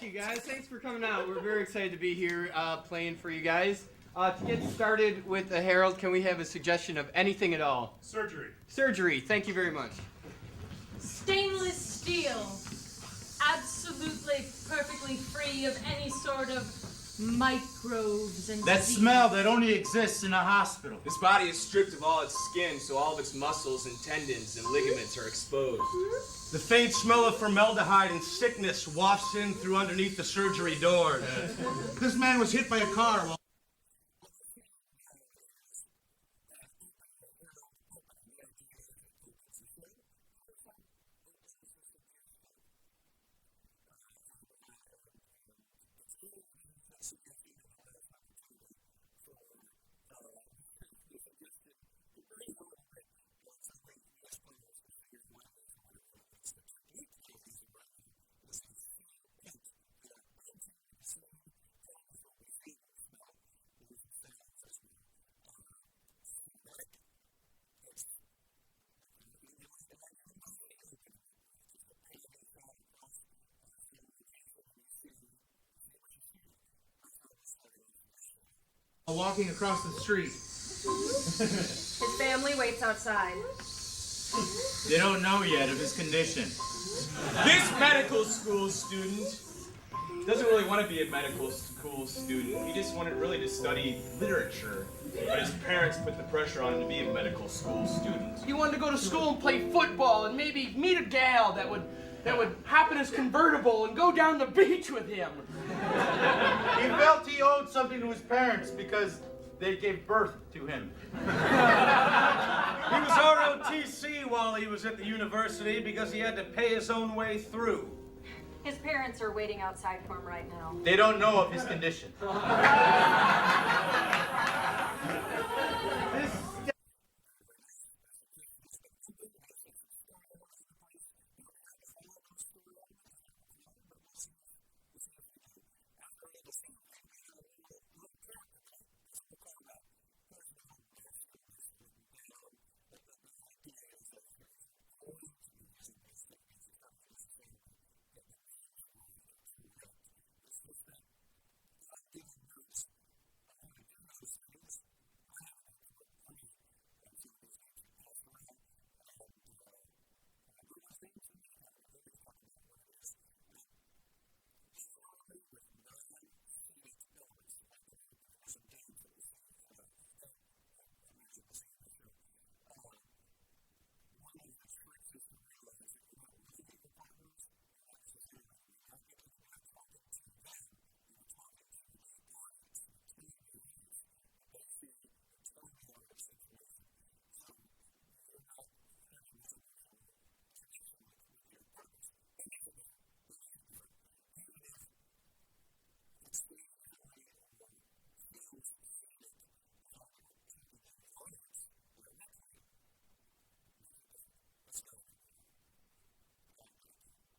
Thank you guys. Thanks for coming out. We're very excited to be here playing for you guys. To get started with the Herald, can we have a suggestion of anything at all? Surgery. Surgery. Thank you very much. Stainless steel. Absolutely, perfectly free of any sort of microbes and That disease. smell that only exists in a hospital. This body is stripped of all its skin, so all of its muscles and tendons and ligaments are exposed. The faint smell of formaldehyde and sickness wafts in through underneath the surgery doors. This man was hit by a car while walking across the street. His family waits outside. they don't know yet of his condition. This medical school student doesn't really want to be a medical school student. He just wanted really to study literature. But his parents put the pressure on him to be a medical school student. He wanted to go to school and play football and maybe meet a gal that would hop in his convertible and go down the beach with him. He felt he owed something to his parents because they gave birth to him. He was ROTC while he was at the university because he had to pay his own way through. His parents are waiting outside for him right now. They don't know of his condition.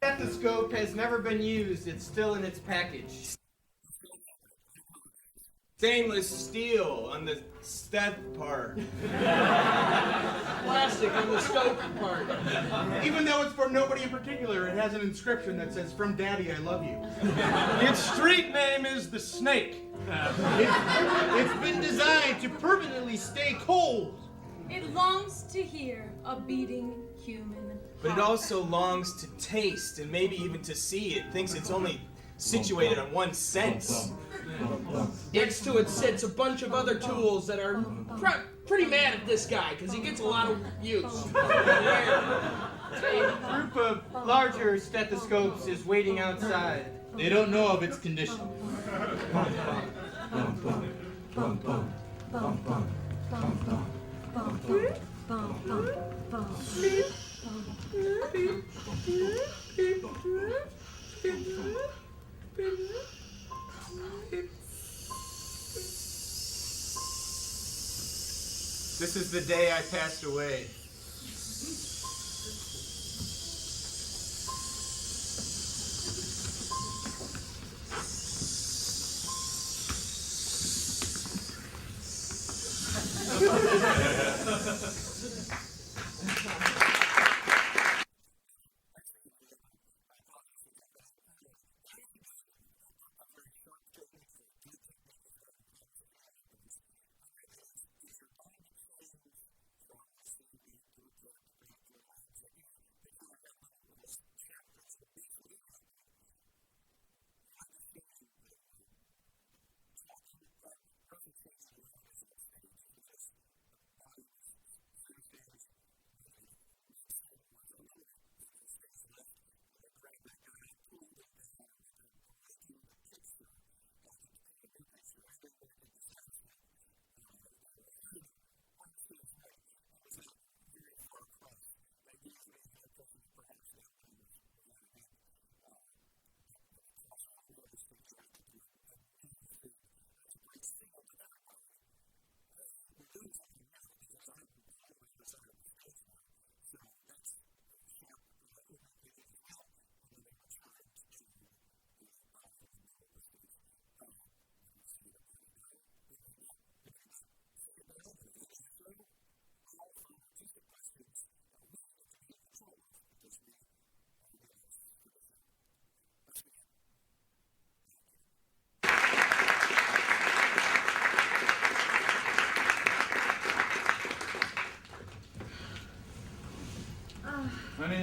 Stethoscope has never been used. It's still in its package. Stainless steel on the steth part. Plastic on the scope part. Even though it's for nobody in particular, it has an inscription that says, "From Daddy, I love you." Its street name is the Snake. It's been designed to permanently stay cold. It longs to hear a beating human But it heart. also longs to taste and maybe even to see. It thinks it's only situated on one sense. Next to it sits a bunch of other tools that are pretty mad at this guy because he gets a lot of use. A group of larger stethoscopes is waiting outside. They don't know of its condition. This is the day I passed away.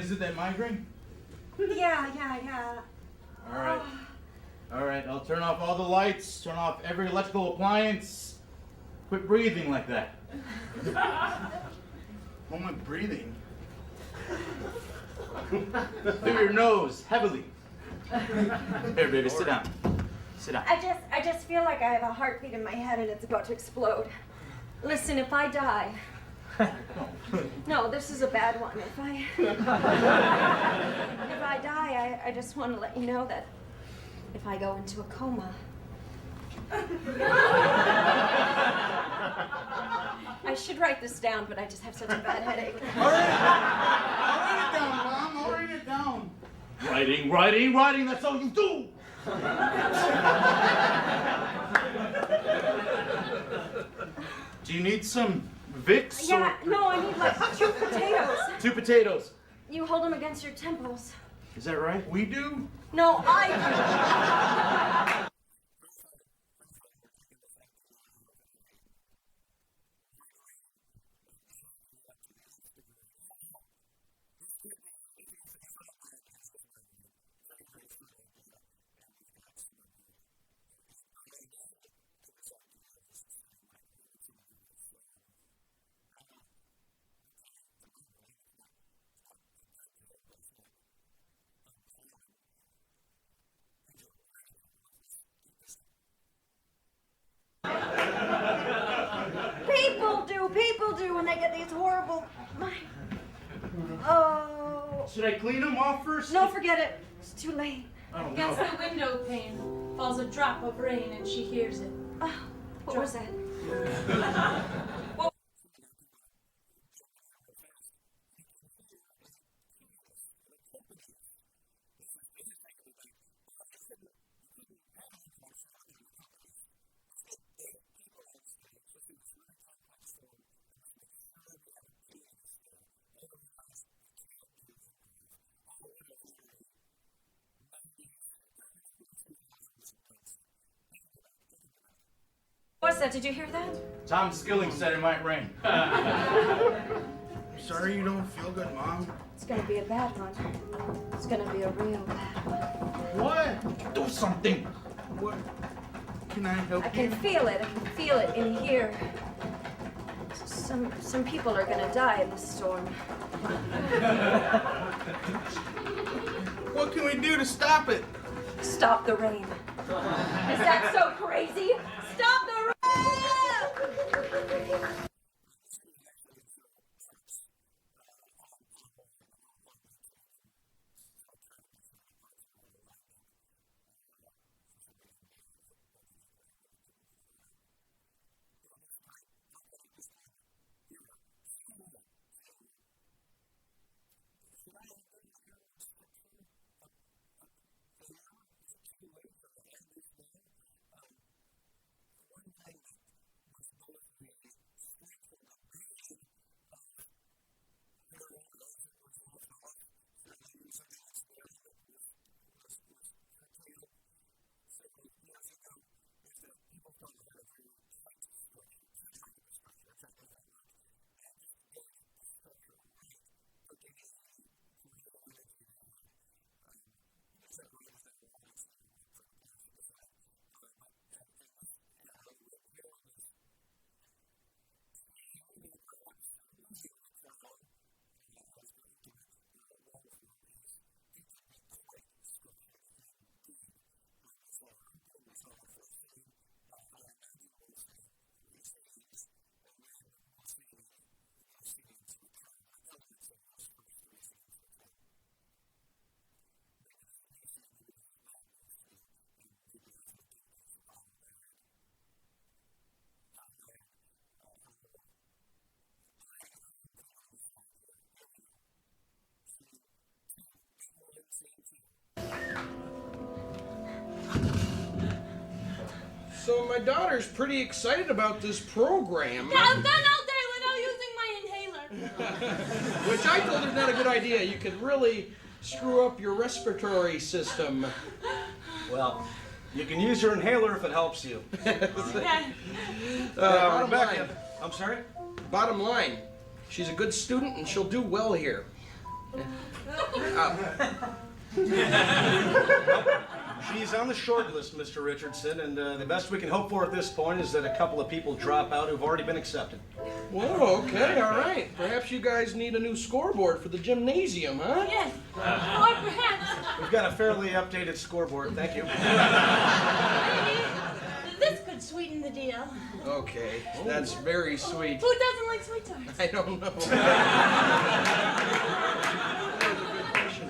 Is it that migraine? Yeah. All right. All right, I'll turn off all the lights, turn off every electrical appliance. Quit breathing like that. What am I breathing? Through your nose, heavily. Here, baby, sit down. Sit down. I just feel like I have a heartbeat in my head and it's about to explode. Listen, if I die. No, this is a bad one. If I die, I just want to let you know that if I go into a coma, I should write this down, but I just have such a bad headache. I'll write it down, Mom. I'll write it down. Writing. That's all you do. Do you need some Vicks? Yeah, no, I need like 2 potatoes. 2 potatoes. You hold them against your temples. Is that right? We do? No, I do. People do when they get these horrible. Oh. Should I clean them off first? No, forget it. It's too late. Oh, Against no. the window pane falls a drop of rain, and she hears it. Oh, what was that? What's that? Did you hear that? Tom Skilling said it might rain. Sorry you don't feel good, Mom. It's gonna be a bad one. It's gonna be a real bad one. What? Do something. What? Can I help I can feel it. I can feel it in here. Some people are gonna die in this storm. What can we do to stop it? Stop the rain. Is that so crazy? Stop the rain! So my daughter's pretty excited about this program. Yeah, I've gone out there without using my inhaler. Which I told her is not a good idea. You could really screw up your respiratory system. Well, you can use your inhaler if it helps you. Okay. Bottom Rebecca, line. I'm sorry? Bottom line, she's a good student and she'll do well here. She's on the short list, Mr. Richardson, and the best we can hope for at this point is that a couple of people drop out who've already been accepted. Whoa, okay, all right. Perhaps you guys need a new scoreboard for the gymnasium, huh? Yes. Or perhaps We've got a fairly updated scoreboard, thank you. maybe this could sweeten the deal. Okay, that's very sweet. Who doesn't like sweet tarts? I don't know.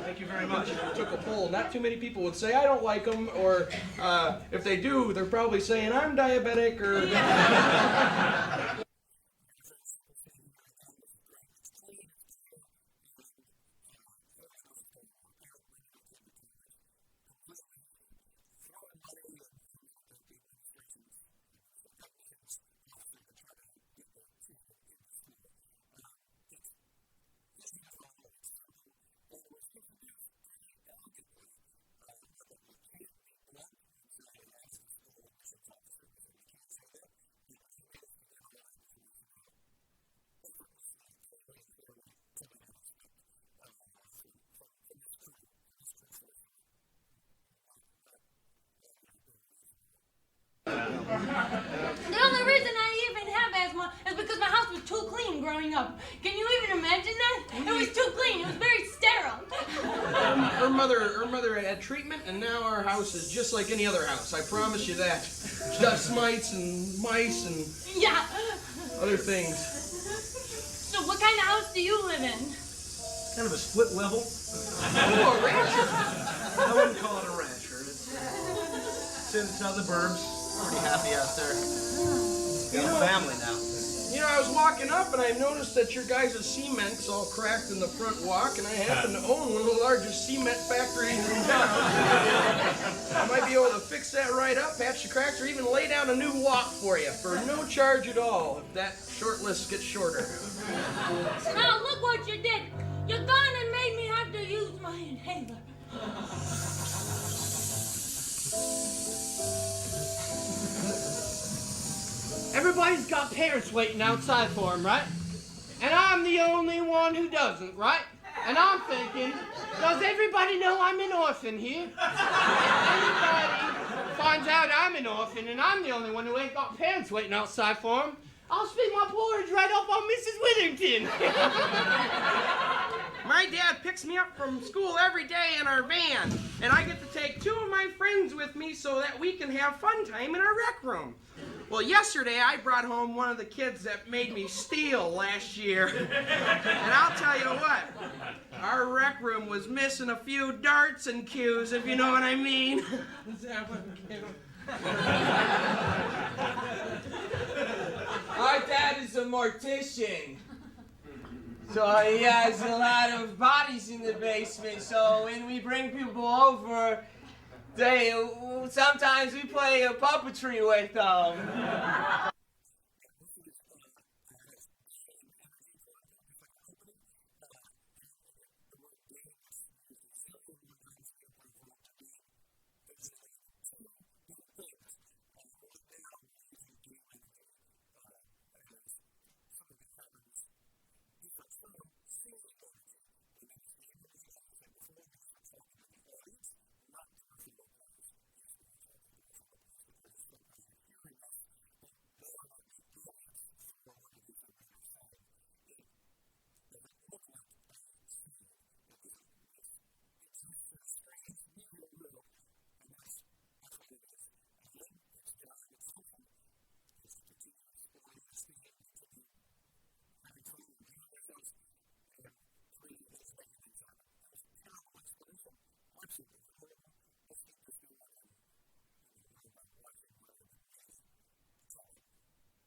Thank you very much. If you took a poll, not too many people would say, I don't like them, or if they do, they're probably saying, I'm diabetic, or... The only reason I even have asthma is because my house was too clean growing up. Can you even imagine that? It was too clean. It was very sterile. Her mother had treatment, and now our house is just like any other house. I promise you that. Dust mites and mice and Yeah. other things. So what kind of house do you live in? Kind of a split level. Oh, a rancher. I wouldn't call it a rancher. It's in the burbs. Pretty happy out there. Got a family now. You know, I was walking up and I noticed that your guys' cement's all cracked in the front walk, and I happen to own one of the largest cement factories in town. I might be able to fix that right up, patch the cracks, or even lay down a new walk for you for no charge at all if that short list gets shorter. Now look what you did. You gone and made me have to use my inhaler. Everybody's got parents waiting outside for them, right? And I'm the only one who doesn't, right? And I'm thinking, does everybody know I'm an orphan here? If anybody finds out I'm an orphan and I'm the only one who ain't got parents waiting outside for them, I'll spit my porridge right up on Mrs. Witherington. My dad picks me up from school every day in our van, and I get to take 2 of my friends with me so that we can have fun time in our rec room. Well, yesterday I brought home one of the kids that made me steal last year. And I'll tell you what, our rec room was missing a few darts and cues, if you know what I mean. Is that what Our dad is a mortician. So he has a lot of bodies in the basement. So when we bring people over, sometimes we play a puppetry with them.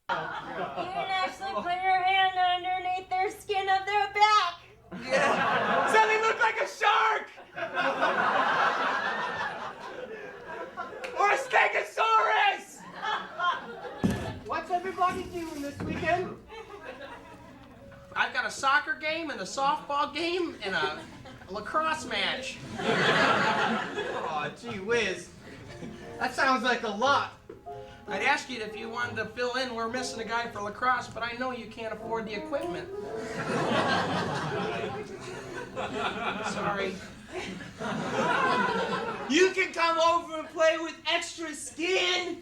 You can actually put your hand underneath their skin of their back. Yeah. So they look like a shark! Or a stegosaurus! What's everybody doing this weekend? I've got a soccer game and a softball game and a lacrosse match. Oh, gee whiz. That sounds like a lot. I'd ask you if you wanted to fill in. We're missing a guy for lacrosse, but I know you can't afford the equipment. Sorry. You can come over and play with extra skin.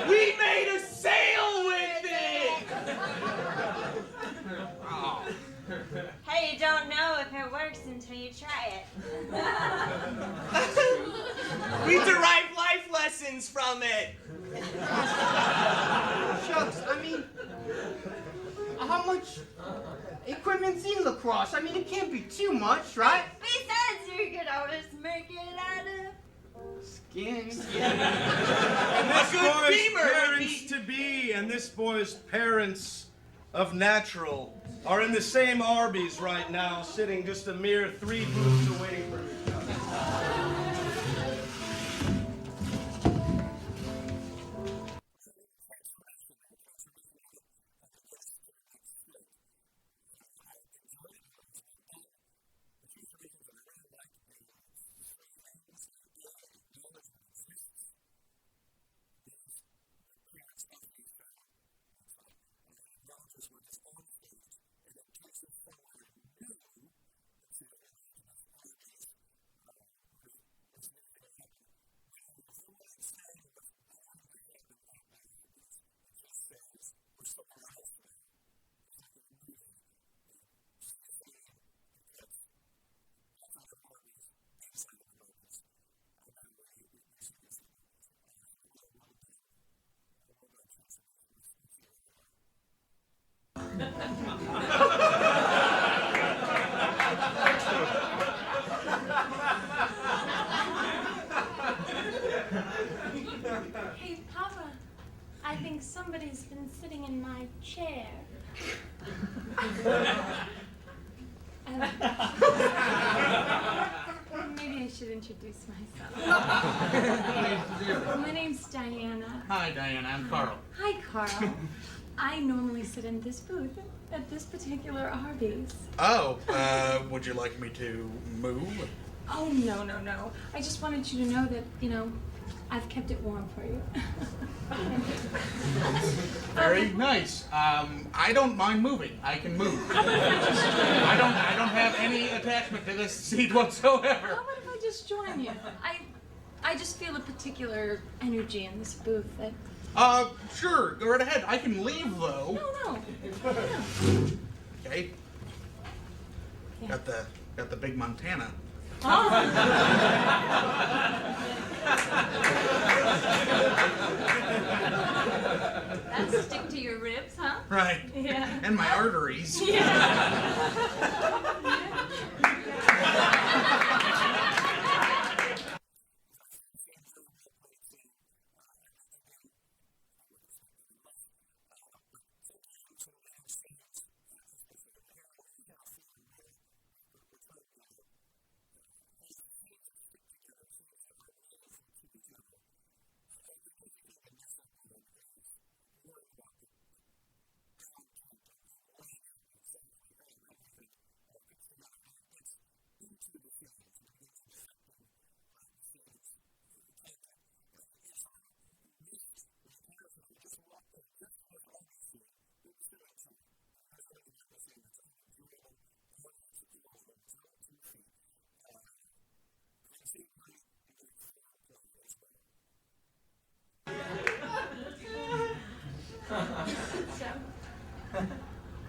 We made a sale with it. Oh. Hey, you don't know if it works until you try it. We derive life lessons from it. Shucks, I mean, how much equipment's in lacrosse? I mean, it can't be too much, right? Besides, you could always make it out of Skin. And this A good boy's femur would parents-to-be and this boy's parents of natural are in the same Arby's right now, sitting just a mere 3 booths away from each other. Hey, Papa, I think somebody's been sitting in my chair. Maybe I should introduce myself. My name's Diana. Hi, Diana. I'm Carl. Hi, Carl. I normally sit in this booth at this particular Arby's. Oh, would you like me to move? Oh, no, no, no. I just wanted you to know that, I've kept it warm for you. Very nice. I don't mind moving. I can move. I don't have any attachment to this seat whatsoever. How about if I just join you? I just feel a particular energy in this booth that... Sure. Go right ahead. I can leave, though. No. Okay. Yeah. Got the big Montana. That'll stick to your ribs, huh? Right. Yeah. And my arteries.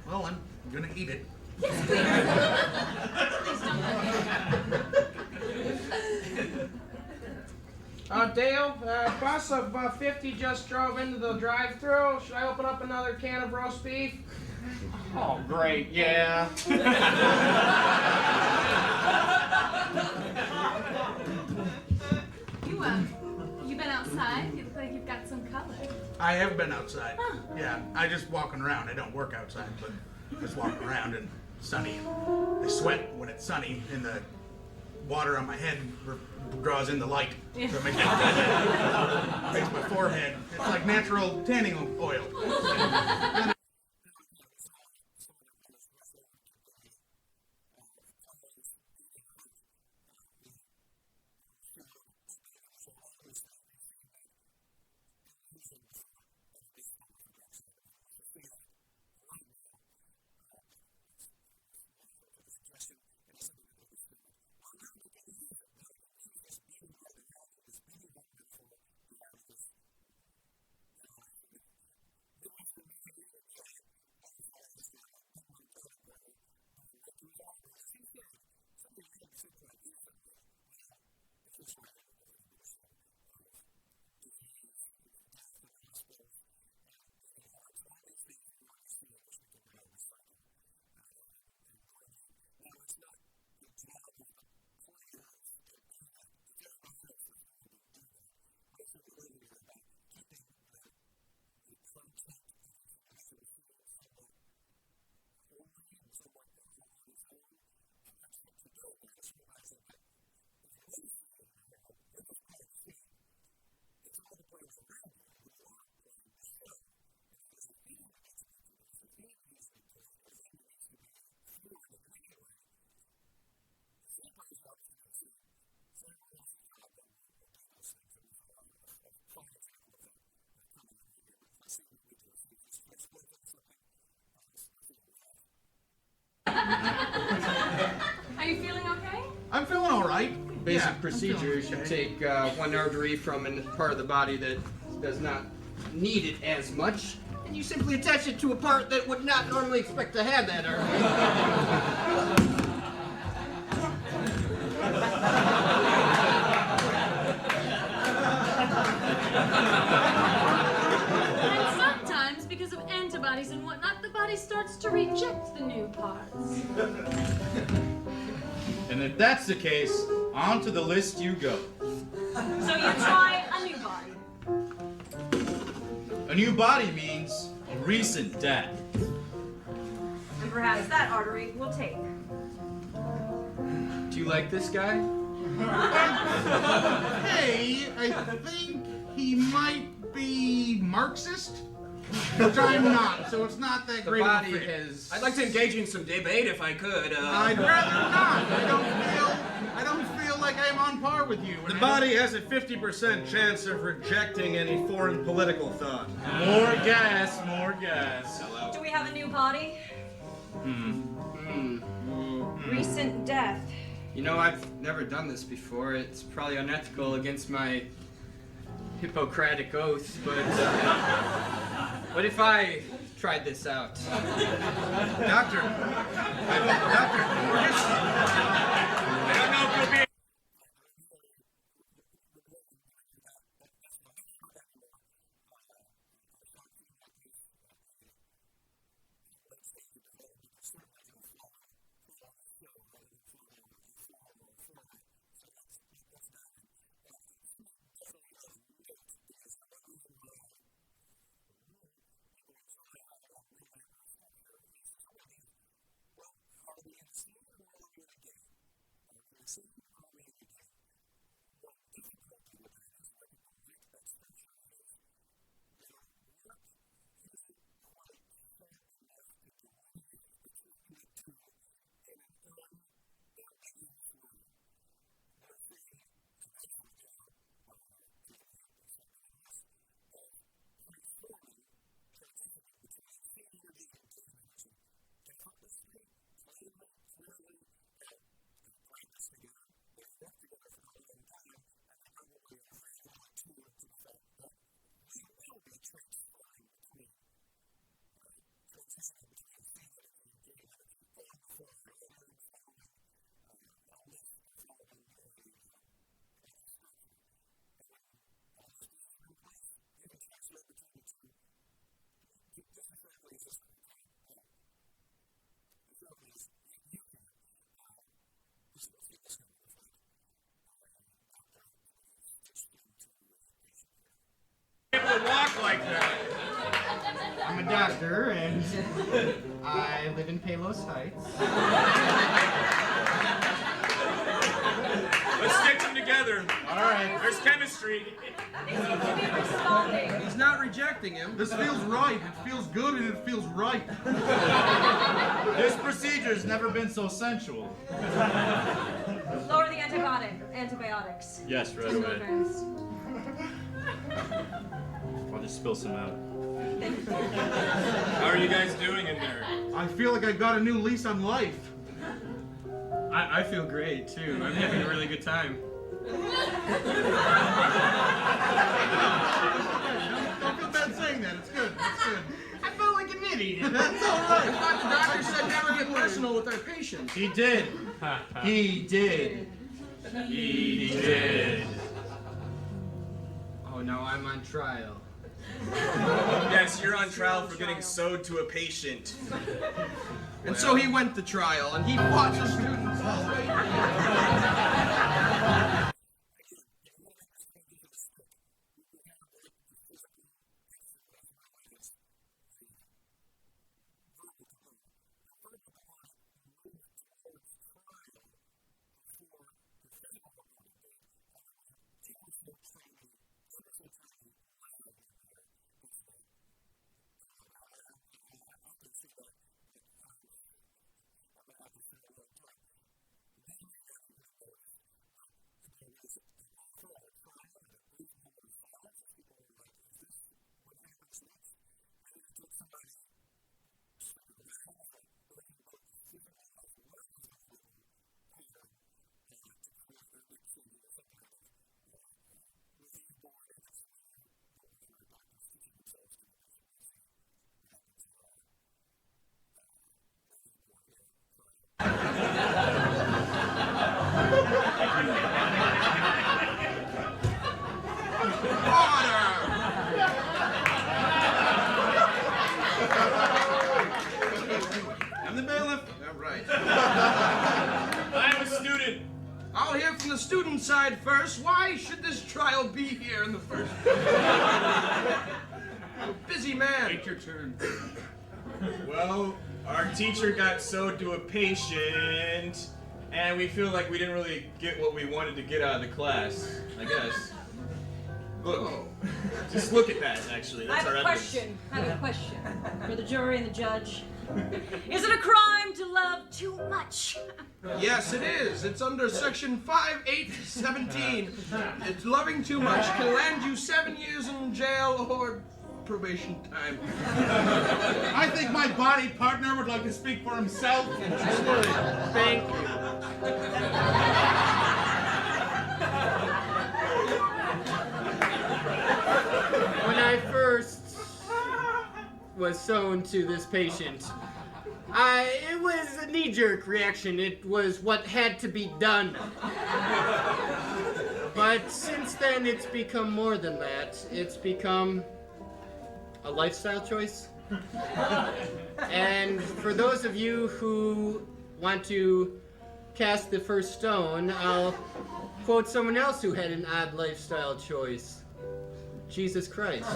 Well, I'm gonna eat it. Dale, bus of 50 just drove into the drive-thru. Should I open up another can of roast beef? Oh, great, yeah. You been outside? You look like you've got some color. I have been outside. Yeah, I just walking around. I don't work outside, but just walking around and sunny. I sweat when it's sunny, and the water on my head draws in the light. So it makes my forehead. It's like natural tanning oil. Are you feeling okay? I'm feeling all right. Basic Yeah, procedure is you take one artery from a part of the body that does not need it as much, and you simply attach it to a part that would not normally expect to have that artery. And sometimes, because of antibodies and whatnot, the body starts to reject the new parts. And if that's the case, on to the list you go. So you try a new body. A new body means a recent death. And perhaps that artery will take. Do you like this guy? Hey, I think he might be Marxist, which I'm not, so it's not that The great body of a fit. has... I'd like to engage in some debate if I could. I'd rather not. I don't feel like I'm on par with you. The body has a 50% chance of rejecting any foreign political thought. More gas, more gas. Do we have a new body? Recent death. You know, I've never done this before. It's probably unethical against my Hippocratic oath, but what if I tried this out? Doctor, we're just... I don't know if you'll be. to walk like that. I'm a doctor, and I live in Palos Heights. Let's stick them together. All right. There's chemistry. They seem to be responding. He's not rejecting him. This feels right. It feels good and it feels right. This procedure's never been so sensual. Lower the antibiotics. Yes, right 10 away. milligrams. I'll just spill some out. Thank you. How are you guys doing in there? I feel like I got a new lease on life. I feel great, too. I'm having a really good time. Don't feel bad saying that. It's good. It's good. I felt like an idiot. That's all right. I thought the doctor said never get personal with our patients. He did. He did. He did. on trial. Yes, you're on trial for getting sewed to a patient. And so he went to trial, and he fought the students all the way. I'm the bailiff. All right. I'm a student. I'll hear from the student side first. Why should this trial be here in the first place? I'm a busy man. Take your turn. Well, our teacher got sewed to a patient, and we feel like we didn't really get what we wanted to get out of the class, I guess. Look, just look at that, actually. I That's have our a evidence. question. I have a question for the jury and the judge. Is it a crime to love too much? Yes, it is. It's under section 5817. It's loving too much can land you 7 years in jail or probation time. I think my body partner would like to speak for himself. Thank you. When I first was sewn to this patient, it was a knee-jerk reaction. It was what had to be done. But since then, it's become more than that. It's become a lifestyle choice. And for those of you who want to cast the first stone, I'll quote someone else who had an odd lifestyle choice. Jesus Christ.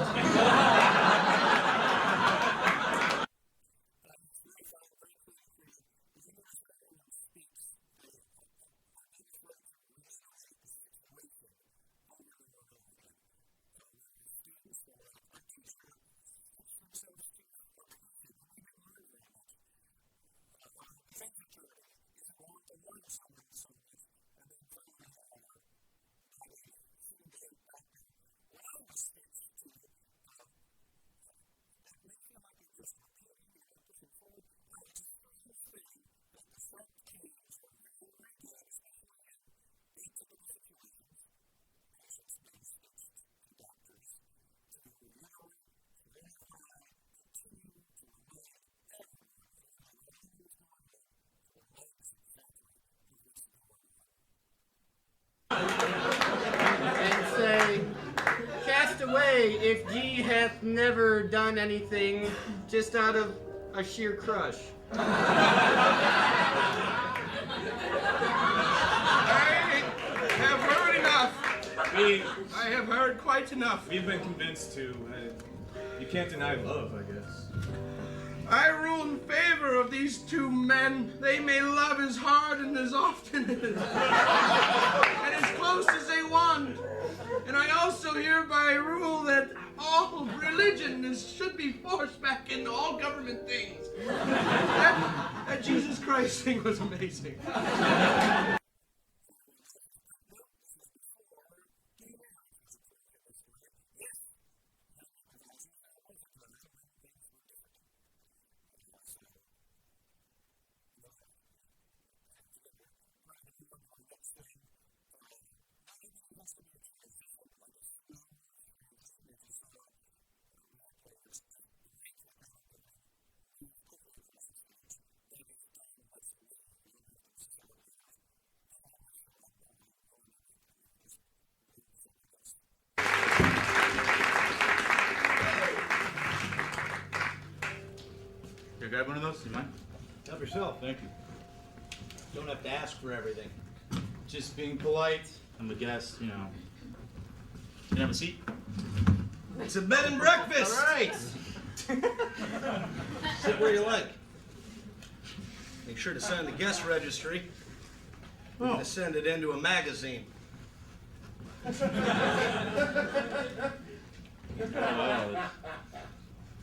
And say, cast away if ye hath never done anything just out of a sheer crush. I have heard enough. I have heard quite enough. We've been convinced to. You can't deny love, I guess. I rule in favor of these two men. They may love as hard and as often and as close as they want. And I also hereby rule that all religion should be forced back into all government things. That Jesus Christ thing was amazing. toasty, man. Help yourself. Thank you. Don't have to ask for everything. Just being polite. I'm a guest, you know. Can I have a seat? It's a bed and breakfast. All right. Sit where you like. Make sure to sign the guest registry. We're going to send it into a magazine.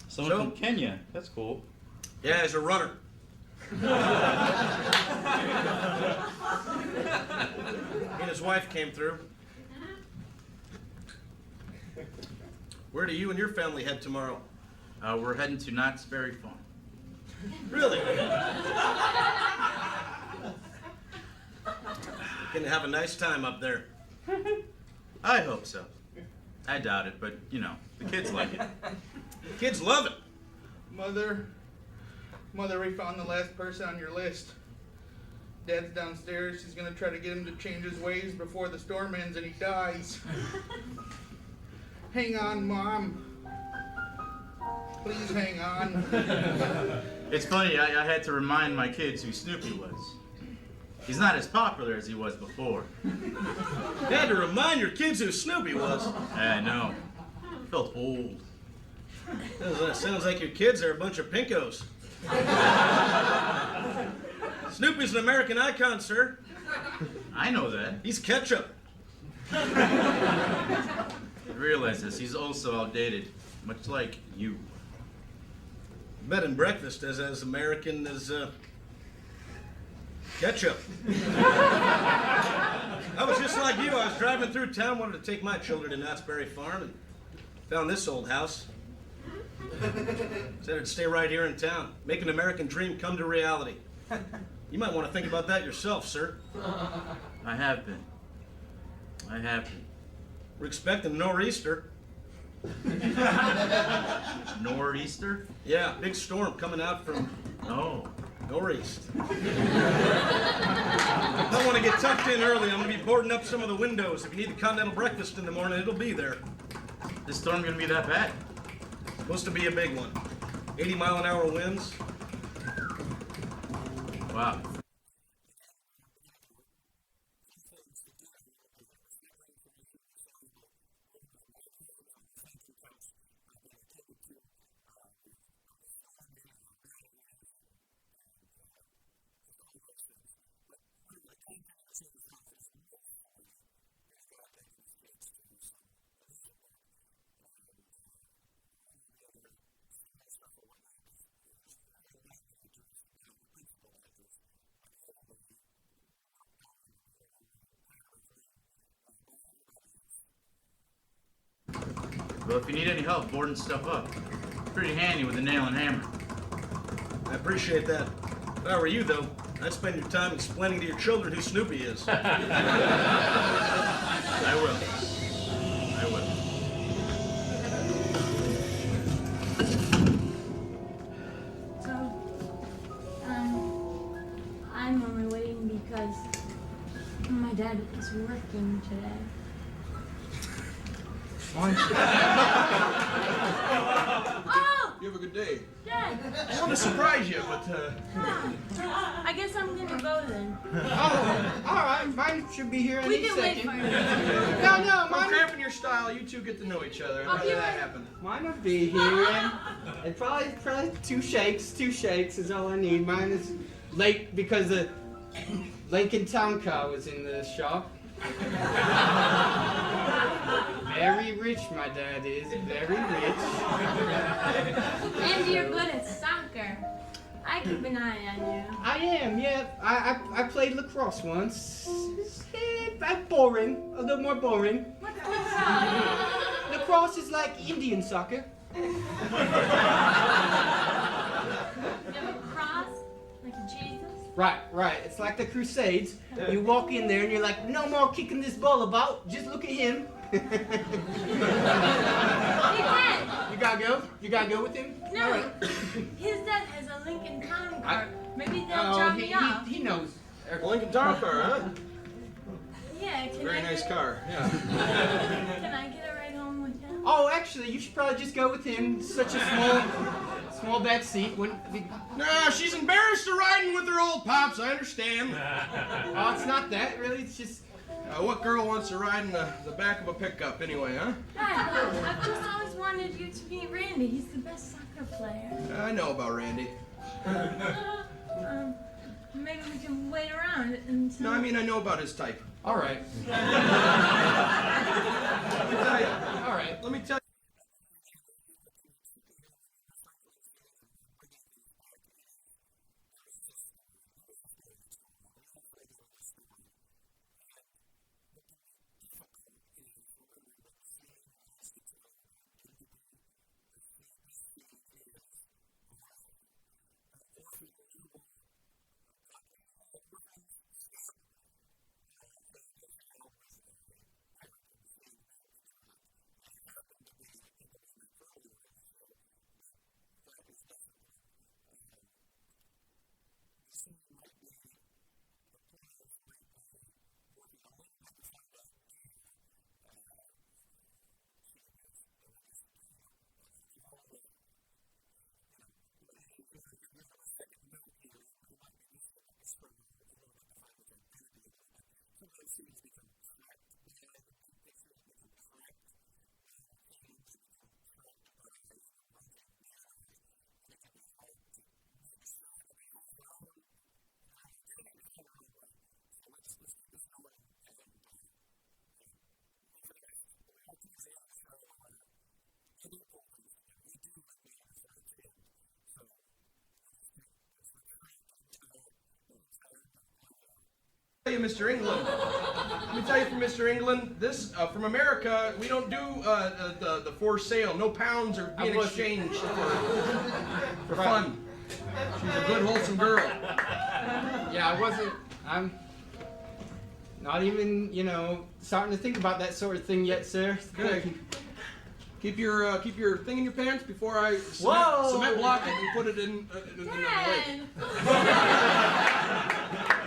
Someone from Kenya. That's cool. Yeah, he's a runner. He and his wife came through. Where do you and your family head tomorrow? We're heading to Knott's Berry Farm. Really? You're gonna have a nice time up there. I hope so. I doubt it, but you know, the kids like it. The kids love it. Mother, we found the last person on your list. Dad's downstairs. She's gonna try to get him to change his ways before the storm ends and he dies. Hang on, Mom. Please hang on. It's funny, I had to remind my kids who Snoopy was. He's not as popular as he was before. You had to remind your kids who Snoopy was. I know. Felt old. Sounds like your kids are a bunch of pinkos. Snoopy's an American icon, sir. I know that. He's ketchup. I realize this. He's also outdated, much like you. Bed and breakfast is as American as ketchup. I was just like you. I was driving through town, wanted to take my children to Knott's Berry Farm, and found this old house. Said I'd stay right here in town, make an American dream come to reality. You might want to think about that yourself, sir. I have been. We're expecting nor'easter. Nor'easter? Yeah, big storm coming out from nor'east. I want to get tucked in early. I'm going to be boarding up some of the windows. If you need the continental breakfast in the morning, it'll be there. This storm gonna be that bad? Supposed to be a big one. 80-mile-an-hour winds. Wow. Well, if you need any help boarding stuff up, pretty handy with a nail and hammer. I appreciate that. If I were you, though, I'd spend your time explaining to your children who Snoopy is. I will. So, I'm only waiting because my dad is working today. Oh! You have a good day. Dad! I want to surprise you, but I guess I'm gonna go then. Oh, all right. Mine should be here We any can wait second. for you. No, I'm mine. cramping your style. You two get to know each other. I'll How be did that right- happen? Mine will be here, and probably two shakes. 2 shakes is all I need. Mine is late because the Lincoln Town Car was in the shop. Very rich, my dad is. Very rich. And you're good at soccer. I keep an eye on you. I am, yeah. I played lacrosse once. Boring. A little more boring. What's lacrosse? Lacrosse is like Indian soccer. You have a cross? Like Jesus? Right. It's like the Crusades. You walk in there and you're like, no more kicking this ball about. Just look at him. Hey, Dad! You gotta go? You gotta go with him? No, All right. his dad has a Lincoln Town Car. Maybe they'll Oh, drop me off. he knows. Lincoln Town Car, huh? Yeah, can Very I nice get, car. Yeah. Can I get a ride home with him? Oh, actually, you should probably just go with him. It's such a small back seat wouldn't be... Nah, she's embarrassed of riding with her old pops, I understand. Oh, it's not that, really. It's just... What girl wants to ride in the back of a pickup anyway, huh? Dad, I've just always wanted you to meet Randy. He's the best soccer player. I know about Randy. Maybe we can wait around until... No, I mean I know about his type. All right. All right, let me tell you. Tell you, Mr. England. Let me tell you from Mr. England, this from America, we don't do the for sale. No pounds are being exchanged for fun. She's a good, wholesome girl. Yeah, I'm not even, starting to think about that sort of thing yet, sir. Good. Keep your thing in your pants before I cement block it and put it in the lake.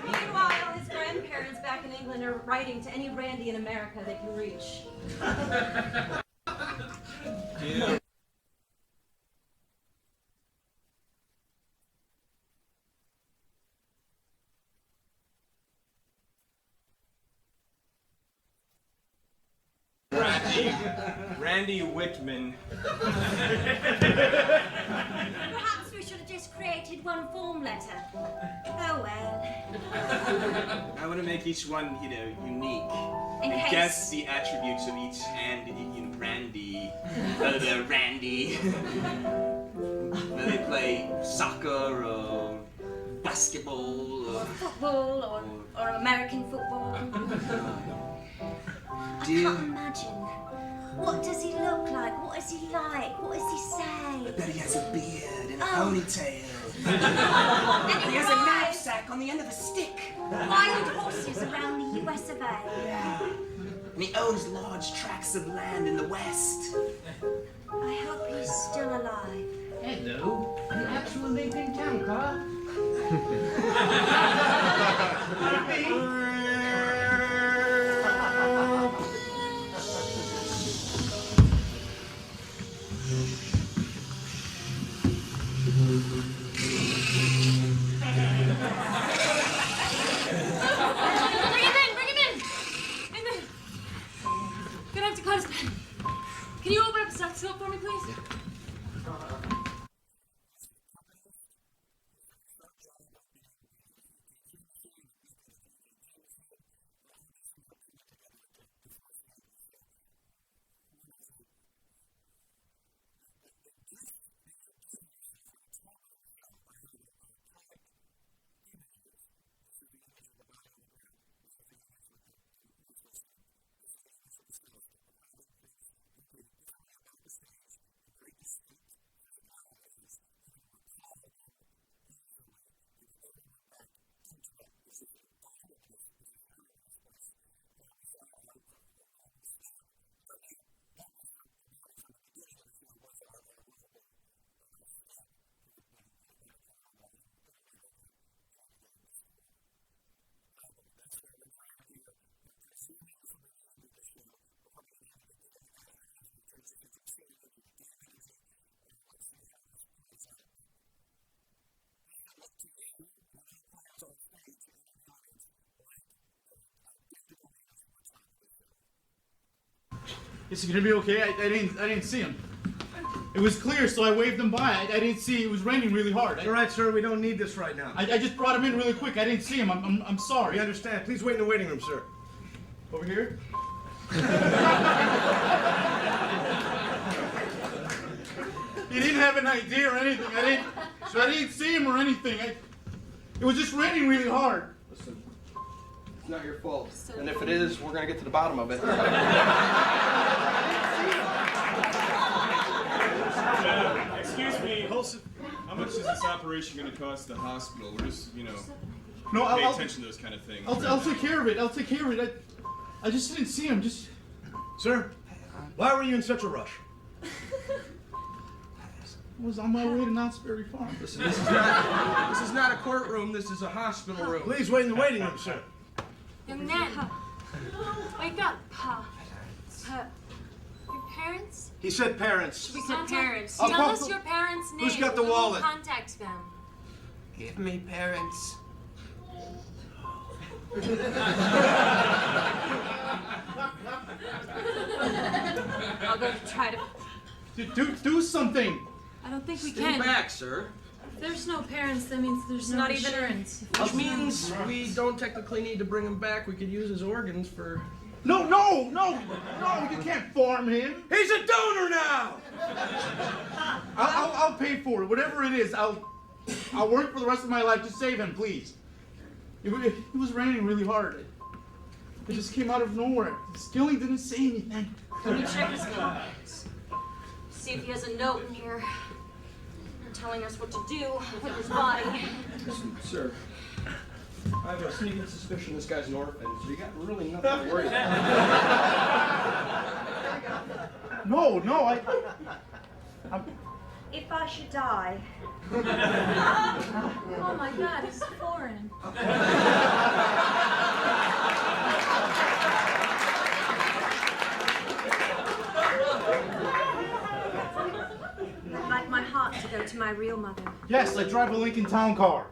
Meanwhile, his grandparents back in England are writing to any Randy in America they can reach. Yeah. Randy Whitman. Perhaps we should have just created one form letter. Oh well. I want to make each one, unique. In And case- guess the attributes of each and in Randy. The Randy. Whether they play soccer or basketball or Football or American football. I can't imagine. What does he look like? What is he like? What does he say? I bet he has a beard and a Oh. ponytail. And He has a knapsack on the end of a stick. wild horses around the US of A. Yeah. And he owns large tracts of land in the West. I hope he's still alive. Hello. You actually live in town, Carl? Bring him in! Amen. Gonna have to cut his pen. Can you open up the stethoscope for me, please? Is he gonna be okay? I didn't see him. It was clear, so I waved him by. I didn't see. It was raining really hard. All right, sir. We don't need this right now. I just brought him in really quick. I didn't see him. I'm sorry. We understand. Please wait in the waiting room, sir. Over here. He didn't have an idea or anything. I didn't see him or anything. It was just raining really hard. Listen, it's not your fault. And if it is, we're gonna get to the bottom of it. Excuse me. How much is this operation going to cost the hospital? We're just, pay attention to those kind of things. I'll take care of it. I'll take care of it. I just didn't see him. Sir, why were you in such a rush? I was on my way to Knott's Berry Farm. Listen, this is not a courtroom. This is a hospital room. Please wait in the waiting room, sir. Young man, wake up. Your parents? He said parents. Should we contact parents? I'll Tell call us your parents' name. Who's got the We will wallet? contact them. Give me parents. I'll go try to. Do something. I don't think we Stay can. back, sir. If there's no parents, that means there's no Not even- insurance. Which means we don't technically need to bring him back. We could use his organs for... No, you can't farm him. He's a donor now! I'll pay for it. Whatever it is, I'll work for the rest of my life to save him, please. It was raining really hard. It just came out of nowhere. Skilling didn't say anything. Let me check his phone. See if he has a note in here telling us what to do with his body. Listen, sir. I have a sneaking suspicion this guy's an orphan, so you got really nothing to worry about. No, If I should die. Oh my God, it's foreign. I'd like my heart to go to my real mother. Yes, I drive a Lincoln Town car.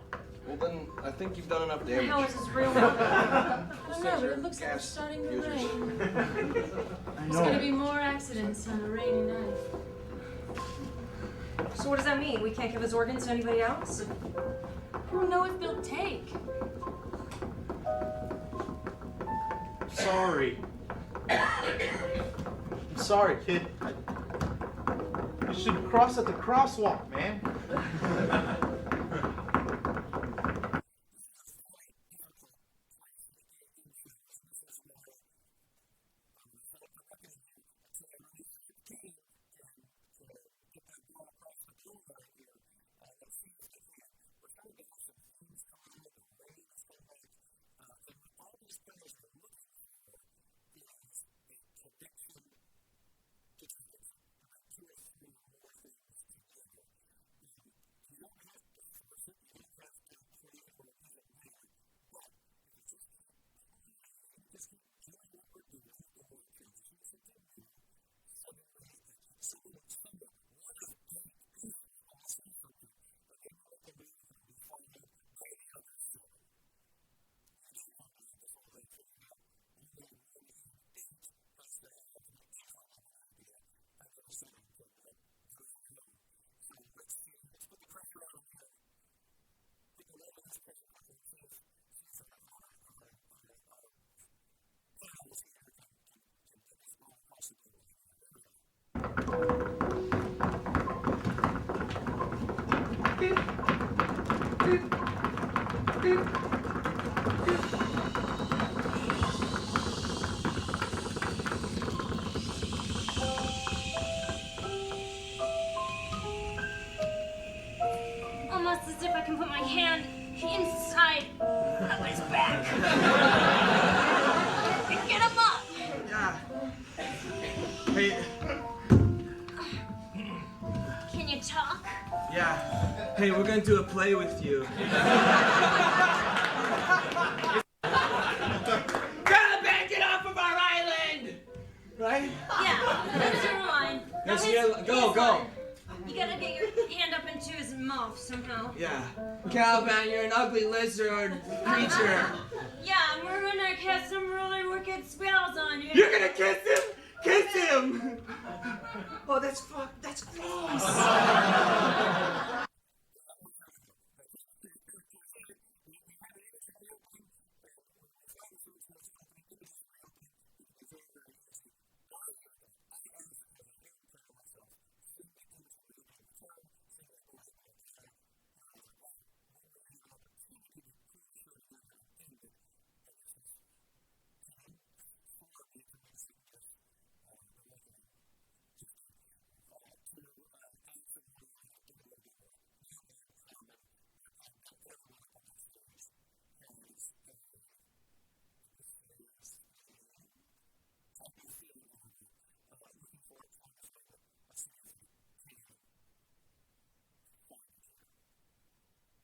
Well, then, I think you've done enough Who the hell damage. is his real mother? I don't know, but it looks like it's Gas starting to users. rain. I There's gonna know. be more accidents on a rainy night. So what does that mean? We can't give his organs to anybody else? Who knows if they'll take? Sorry. I'm sorry, kid. You should cross at the crosswalk, man. Almost as if I can put my hand inside of his back. Get him up! Yeah. Hey, Can you talk? Yeah. Hey, we're gonna do a play with you. Caliban, get off of our island! Right? Yeah, that's your line. Yes, Now yeah, go, his go. line. You gotta get your hand up into his mouth somehow. Yeah. Caliban, you're an ugly lizard creature. Yeah, and we're gonna cast some really wicked spells on you. You're gonna kiss him? Kiss him! that's gross.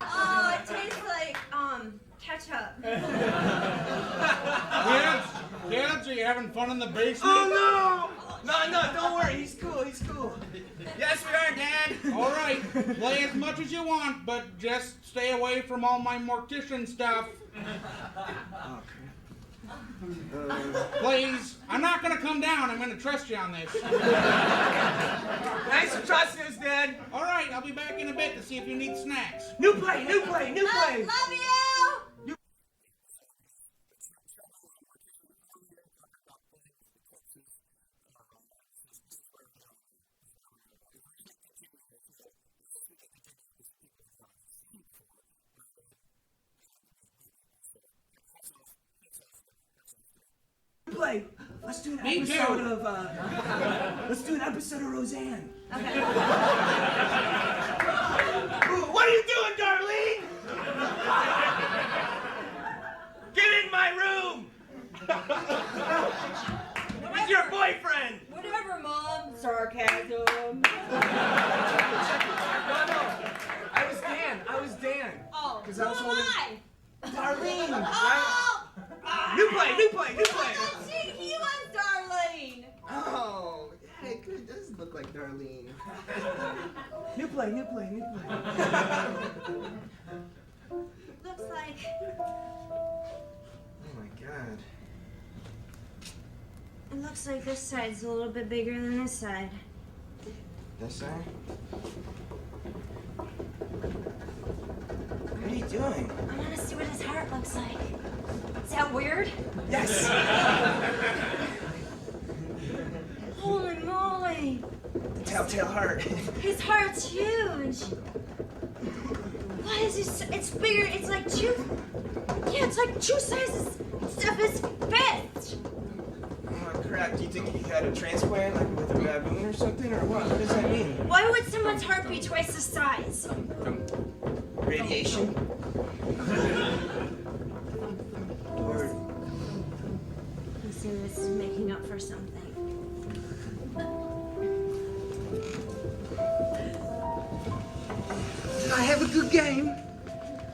Oh, it tastes like, ketchup. Kids, are you having fun in the basement? Oh no! No, don't worry. He's cool. Yes, we are, Dad. All right, play as much as you want, but just stay away from all my mortician stuff. Please. I'm not going to come down. I'm going to trust you on this. Thanks for trusting us, Dad. All right, I'll be back in a bit to see if you need snacks. New play. Love you! Play. Let's do an Me too. episode of Roseanne. Okay. Ooh, what are you doing, Darlene? Get in my room. He's your boyfriend. Whatever, Mom. Sarcasm. I was Dan. Oh, Because who I was am holding I? Darlene. Oh! New play. I'm cheating. He was Darlene. Oh, yeah, it does look like Darlene. New play. Looks like. Oh my God. It looks like this side's a little bit bigger than this side. This side? What are you doing? I want to see what his heart looks like. Is that weird? Yes. Holy moly! The telltale heart. His heart's huge. Why is he? It's bigger. It's like two. Yeah, it's like two sizes of his fist. Oh crap! Do you think he had a transplant, like with a baboon or something, or what? What does that mean? Why would someone's heart be twice the size? Radiation? Or Let's see, this is making up for something. did I have a good game?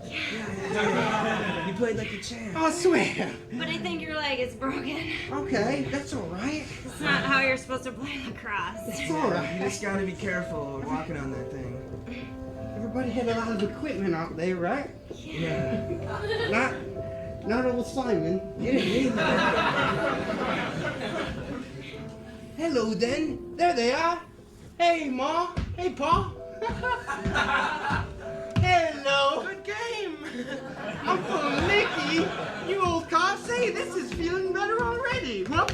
Yeah. You played like a champ. Oh, swear. But I think your leg is broken. Okay, that's all right. It's not how you're supposed to play lacrosse. It's all right. You just gotta be careful walking on that thing. Everybody had a lot of equipment out there, right? Yeah. Not old Simon. Hello, then. There they are. Hey, Ma. Hey, Pa. Hello. Good game. Uncle Mickey, you old car. Say, this is feeling better already. Well,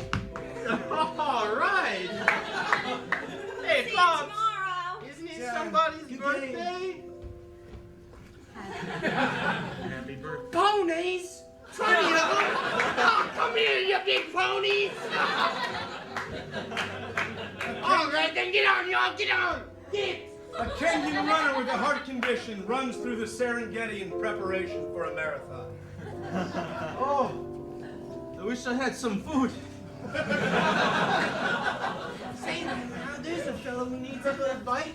all right. Hey, See you Pops. tomorrow. Isn't it somebody's birthday? Happy birthday. Ponies? 20 of them? Oh, come here, you big ponies! All right, then get on, y'all, get on! Get! A Kenyan runner with a heart condition runs through the Serengeti in preparation for a marathon. Oh, I wish I had some food. Say, now, there's a fellow who needs a little bite.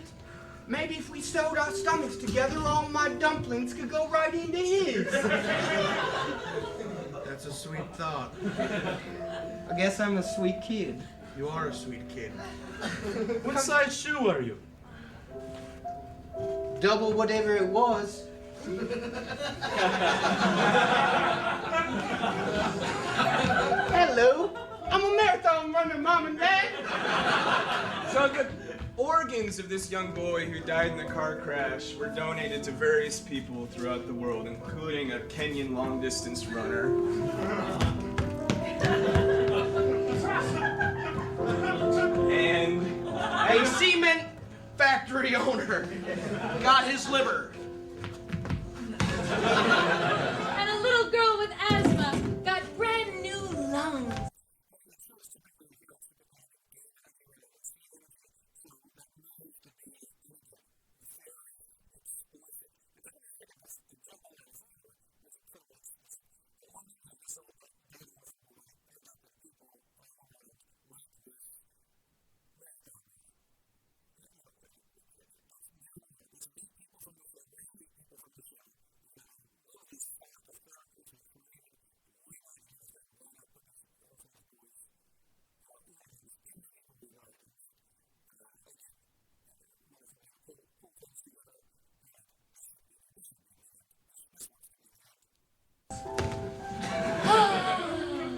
Maybe if we sewed our stomachs together, all my dumplings could go right into his. That's a sweet thought. I guess I'm a sweet kid. You are a sweet kid. What size shoe are you? Double whatever it was. Hello, I'm a marathon runner, Mom and Dad. So good. organs of this young boy who died in the car crash were donated to various people throughout the world, including a Kenyan long-distance runner. And A cement factory owner got his liver. And a little girl with asthma got brand new lungs.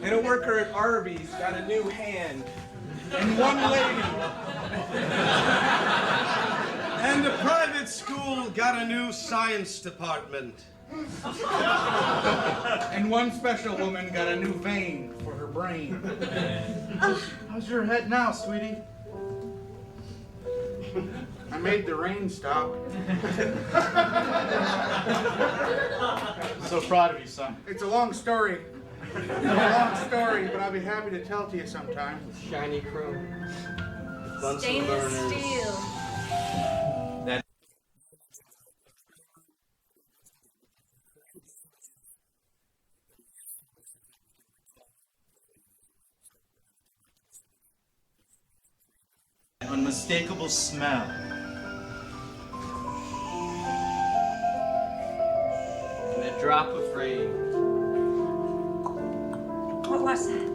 And a worker at Arby's got a new hand. And one lady. And the private school got a new science department. And one special woman got a new vein for her brain. How's your head now, sweetie? I made the rain stop. So proud of you, son. It's a long story. But I'll be happy to tell it to you sometime. Shiny chrome. Bunsen Stainless burners. steel. That unmistakable smell. And a drop of rain. What was that?